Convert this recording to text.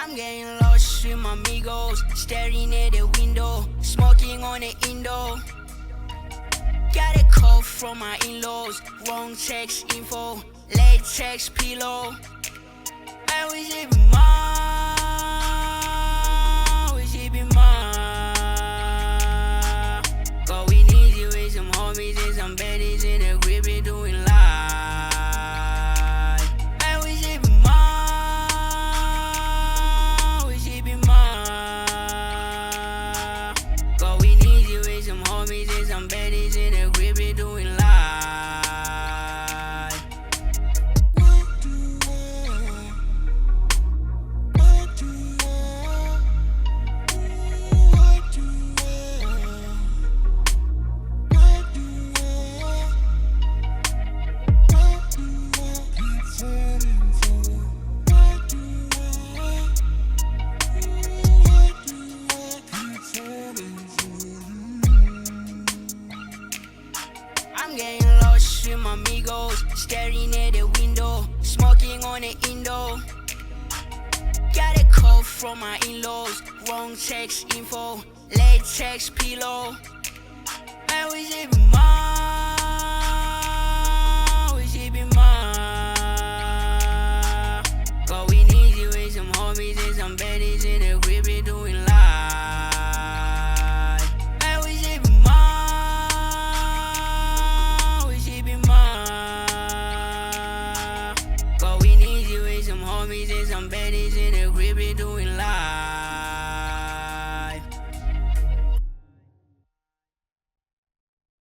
I'm getting lost with my amigos, staring at the window, smoking on the Indo. Got a call from my in-laws, wrong text info, latex pillow. I wish it be mine, wish it be mine. Going easy with some homies and some baddies in the crib, they doing live. I wish it be mine, wish it be mine. Going easy with some homies and some baddies in the crib, they doing live. I'm getting lost with my amigos, staring at the window, smoking on the Indo. Got a call from my in-laws, wrong text info, latex pillow. I wish it be